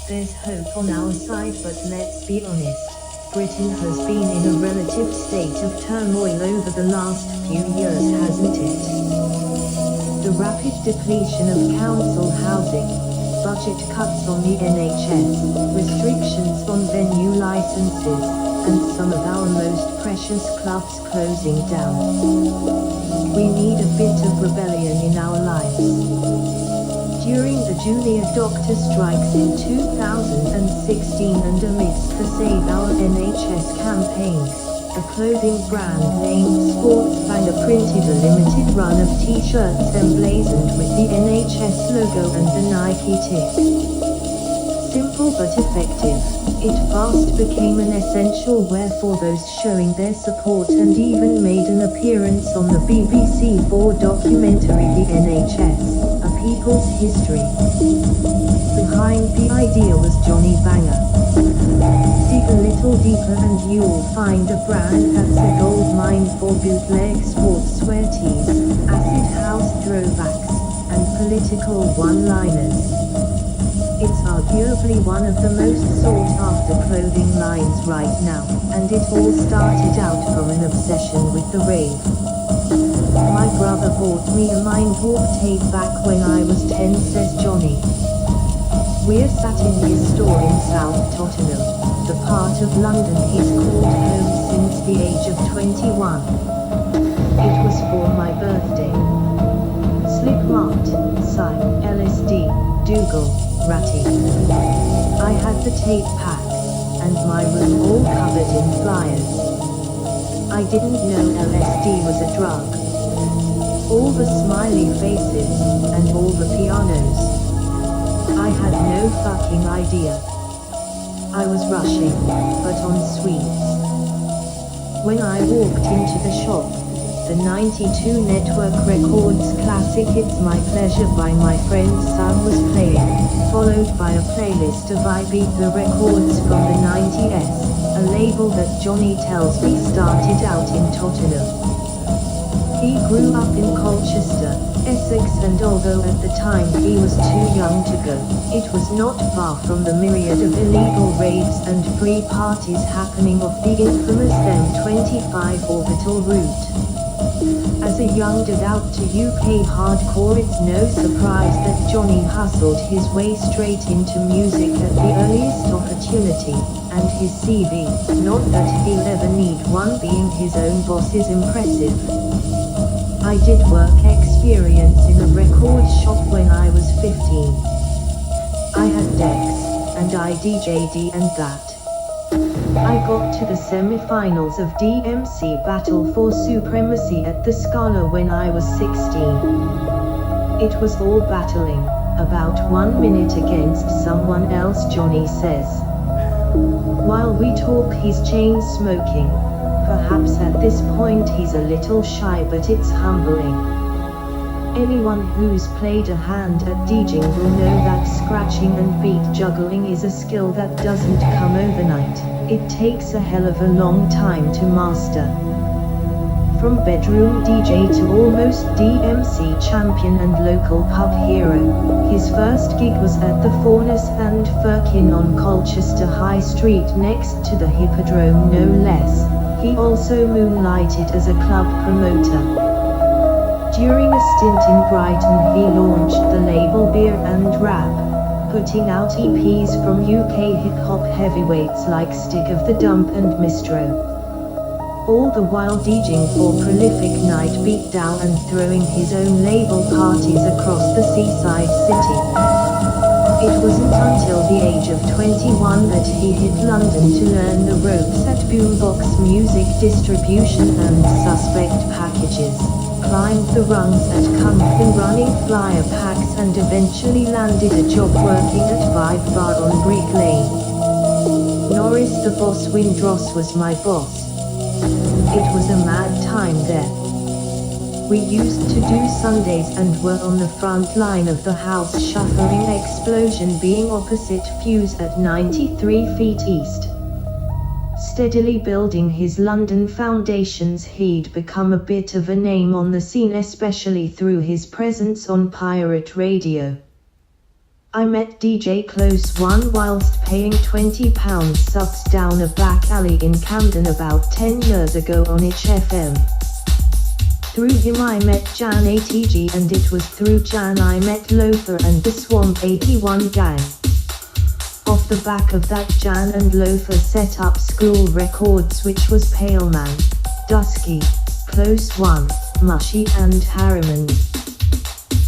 There's hope on our side, but let's be honest. Britain has been in a relative state of turmoil over the last few years, hasn't it? The rapid depletion of council housing, budget cuts on the NHS, restrictions on venue licenses, and some of our most precious clubs closing down. We need a bit of rebellion in our lives. During the junior doctor strikes in 2016 and amidst the Save Our NHS campaigns, a clothing brand named BANGER printed a limited run of t-shirts emblazoned with the NHS logo and the Nike tick. Simple but effective, it fast became an essential wear for those showing their support and even made an appearance on the BBC4 documentary The NHS, A People's History. Behind the idea was Johnny Banger. Dig a little deeper and you'll find a brand that's a gold mine for bootleg sportswear tees, acid house throwbacks, and political one-liners. It's arguably one of the most sought-after clothing lines right now, and it all started out from an obsession with the rave. My brother bought me a Mind Warp tape back when I was 10, says Johnny. We're sat in his store in South Tottenham, the part of London he's called home since the age of 21. It was for my birthday. Slipknot, Psy, LSD, Dougal, Ratty. I had the tape packs, and my room all covered in flyers. I didn't know LSD was a drug. All the smiley faces, and all the pianos. I had no fucking idea. I was rushing, but on sweets. When I walked into the shop, the 92 Network Records classic It's My Pleasure by my friend's son was playing, followed by a playlist of I Beat the Records from the 90s, a label that Johnny tells me started out in Tottenham. He grew up in Colchester, Essex, and although at the time he was too young to go, it was not far from the myriad of illegal raves and free parties happening off the infamous M25 orbital route. As a young devout to UK hardcore, it's no surprise that Johnny hustled his way straight into music at the earliest opportunity, and his CV, not that he'll ever need one being his own boss, is impressive. I did work experience in a record shop when I was 15. I had decks, and I DJ'd and that. I got to the semi-finals of DMC Battle for Supremacy at the Scala when I was 16. It was all battling, about 1 minute against someone else, Johnny says. While we talk he's chain smoking. Perhaps at this point he's a little shy, but it's humbling. Anyone who's played a hand at DJing will know that scratching and beat juggling is a skill that doesn't come overnight. It takes a hell of a long time to master. From bedroom DJ to almost DMC champion and local pub hero, his first gig was at the Furnace and Firkin on Colchester High Street next to the Hippodrome, no less. He also moonlighted as a club promoter. During a stint in Brighton he launched the label Beer and Rap, putting out EPs from UK hip-hop heavyweights like Stig of the Dump and Mistro. All the while DJing for prolific night beatdown and throwing his own label parties across the seaside city. It wasn't until the age of 21 that he hit London to learn the ropes at boombox music distribution and suspect packages, climbed the rungs at Kung Fu running flyer packs and eventually landed a job working at Vibe Bar on Brick Lane. Norris the Boss Windross was my boss. It was a mad time there. We used to do Sundays and were on the front line of the house shuffling explosion being opposite Fuse at 93 feet east. Steadily building his London foundations, he'd become a bit of a name on the scene, especially through his presence on pirate radio. I met DJ Close One whilst paying £20 subs down a back alley in Camden about 10 years ago on HFM. Through him I met Jan ATG, and it was through Jan I met Loafer and the Swamp 81 gang. Off the back of that, Jan and Loafer set up School Records, which was Pale Man, Dusky, Close One, Mushy and Harriman.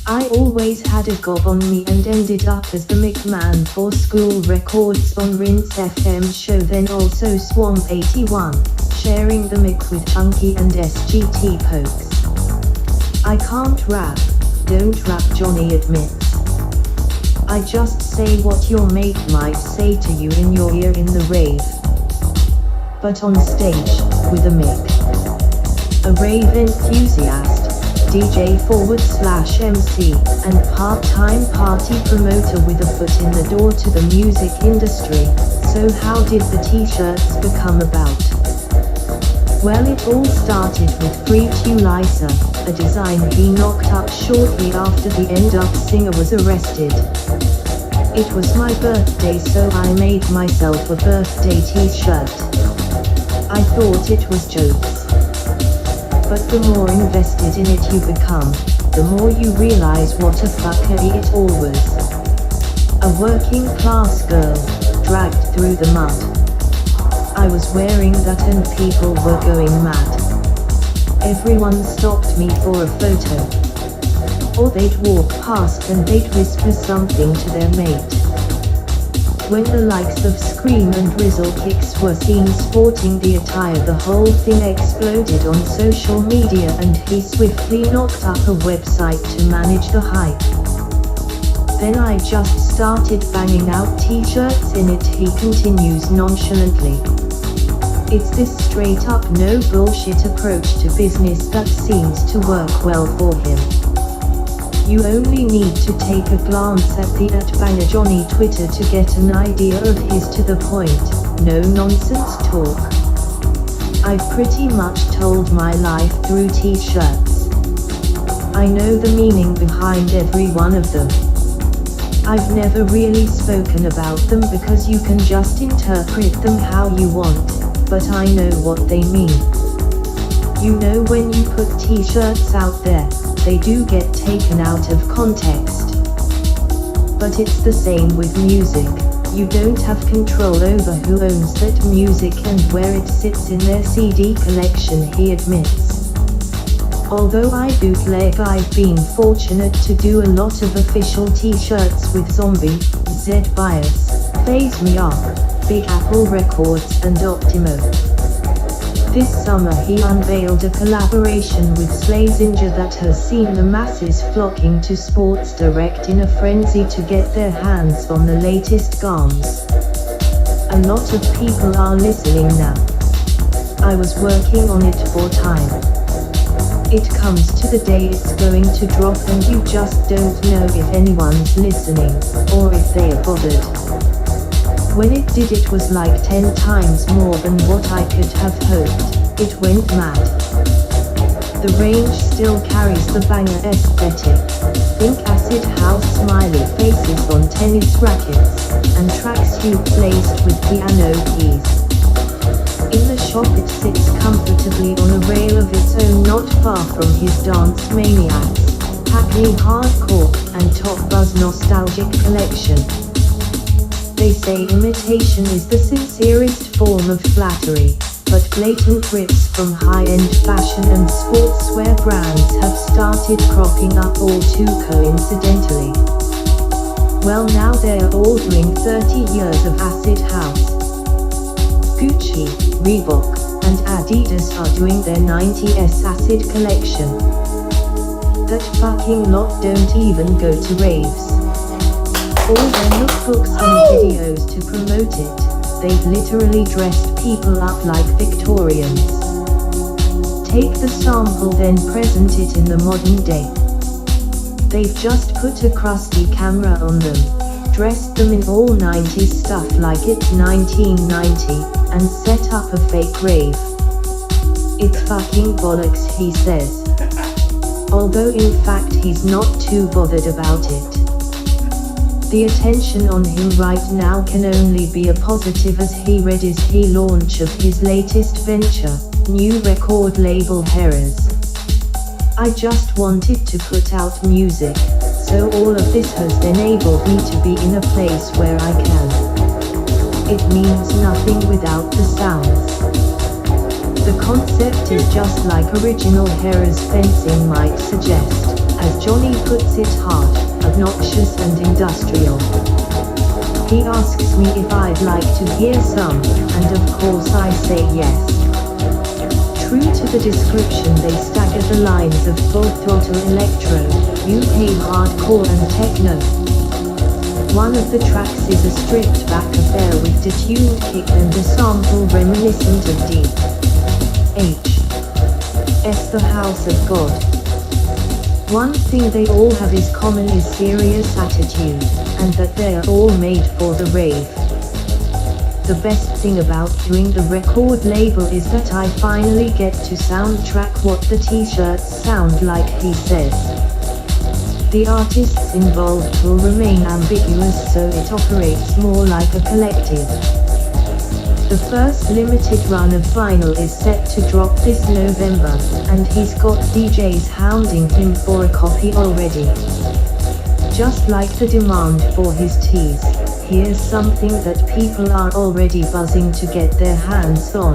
I always had a gob on me and ended up as the McMahon for School Records on Rinse FM show, then also Swamp 81, sharing the mic with Chunky and SGT Pokes. I can't rap, don't rap, Johnny admits. I just say what your mate might say to you in your ear in the rave. But on stage, with a mic. A rave enthusiast, DJ/MC, and part-time party promoter with a foot in the door to the music industry. So how did the t-shirts become about? Well, it all started with Free to Lisa, a design he knocked up shortly after the end-up singer was arrested. It was my birthday, so I made myself a birthday t-shirt. I thought it was jokes. But the more invested in it you become, the more you realize what a fuckery it all was. A working class girl, dragged through the mud. I was wearing that and people were going mad. Everyone stopped me for a photo. Or they'd walk past and they'd whisper something to their mate. When the likes of Scream and Rizzle Kicks were seen sporting the attire, the whole thing exploded on social media, and he swiftly knocked up a website to manage the hype. Then I just started banging out t-shirts in it, he continues nonchalantly. It's this straight up no bullshit approach to business that seems to work well for him. You only need to take a glance at the @BangerJohnny Twitter to get an idea of his to the point, no nonsense talk. I've pretty much told my life through t-shirts. I know the meaning behind every one of them. I've never really spoken about them because you can just interpret them how you want, but I know what they mean. You know, when you put t-shirts out there, they do get taken out of context. But it's the same with music. You don't have control over who owns that music and where it sits in their CD collection, he admits. Although I bootleg, I've been fortunate to do a lot of official t-shirts with Zombie, Z-Bias, Phase Me Up, Big Apple Records and Optimo. This summer he unveiled a collaboration with Slazenger that has seen the masses flocking to Sports Direct in a frenzy to get their hands on the latest garms. A lot of people are listening now. I was working on it for time. It comes to the day it's going to drop and you just don't know if anyone's listening, or if they are bothered. When it did, it was like 10 times more than what I could have hoped. It went mad. The range still carries the banger aesthetic. Think acid house smiley faces on tennis rackets, and tracksuits laced with piano keys. In the shop it sits comfortably on a rail of its own not far from his Dance Maniacs, Hackney Hardcore, and Top Buzz Nostalgic collection. They say imitation is the sincerest form of flattery, but blatant rips from high-end fashion and sportswear brands have started cropping up all too coincidentally. Well, now they're all doing 30 years of acid house. Gucci, Reebok, and Adidas are doing their 90s acid collection. That fucking lot don't even go to raves. All their lookbooks and videos to promote it, they've literally dressed people up like Victorians. Take the sample then present it in the modern day. They've just put a crusty camera on them, dressed them in all 90s stuff like it's 1990, and set up a fake rave. It's fucking bollocks, he says. Although in fact he's not too bothered about it. The attention on him right now can only be a positive as he readies the launch of his latest venture, new record label HERAS. I just wanted to put out music, so all of this has enabled me to be in a place where I can. It means nothing without the sounds. The concept is just like original HERAS fencing might suggest, as Johnny puts it, hard, obnoxious and industrial. He asks me if I'd like to hear some, and of course I say yes. True to the description, they stagger the lines of full throttle electro, UK hardcore and techno. One of the tracks is a stripped back affair with detuned kick and a sample reminiscent of H.S. The House of God. One thing they all have is common is serious attitude, and that they are all made for the rave. The best thing about doing the record label is that I finally get to soundtrack what the t-shirts sound like, he says. The artists involved will remain ambiguous, so it operates more like a collective. The first limited run of vinyl is set to drop this November, and he's got DJs hounding him for a copy already. Just like the demand for his teas, here's something that people are already buzzing to get their hands on.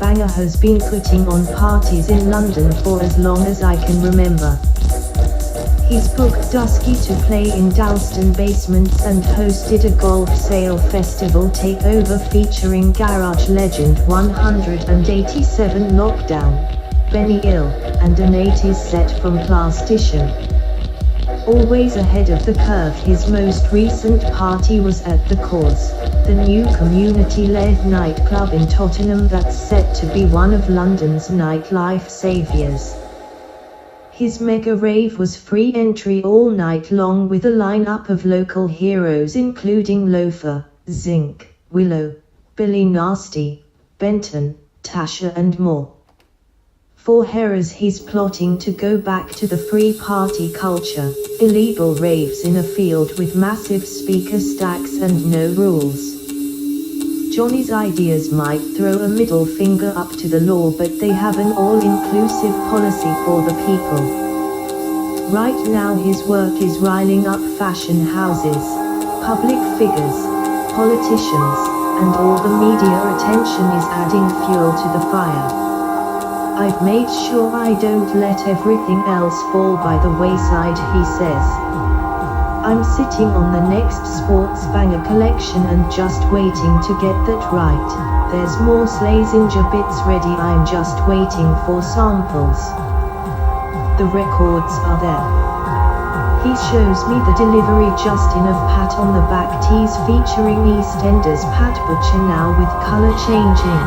Banger has been putting on parties in London for as long as I can remember. He's booked Dusky to play in Dalston basements and hosted a golf sale festival takeover featuring garage legend 187 Lockdown, Benny Ill, and an 80s set from Plastician. Always ahead of the curve, his most recent party was at The Cause, the new community-led nightclub in Tottenham that's set to be one of London's nightlife saviours. His mega rave was free entry all night long with a lineup of local heroes including Loafer, Zinc, Willow, Billy Nasty, Benton, Tasha and more. For HERAS he's plotting to go back to the free party culture, illegal raves in a field with massive speaker stacks and no rules. Johnny's ideas might throw a middle finger up to the law, but they have an all-inclusive policy for the people. Right now his work is riling up fashion houses, public figures, politicians, and all the media attention is adding fuel to the fire. I've made sure I don't let everything else fall by the wayside, he says. I'm sitting on the next sports banger collection and just waiting to get that right. There's more Slazenger bits ready, I'm just waiting for samples. The records are there. He shows me the delivery, just enough pat on the back tees featuring EastEnders Pat Butcher now with colour changing.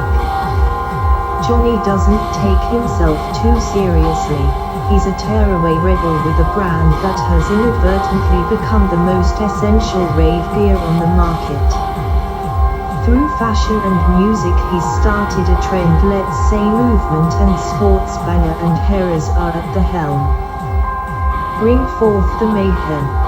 Johnny doesn't take himself too seriously. He's a tearaway rebel with a brand that has inadvertently become the most essential rave gear on the market. Through fashion and music he's started a trend, let's say movement, and sports banger and HERAS are at the helm. Bring forth the mayhem.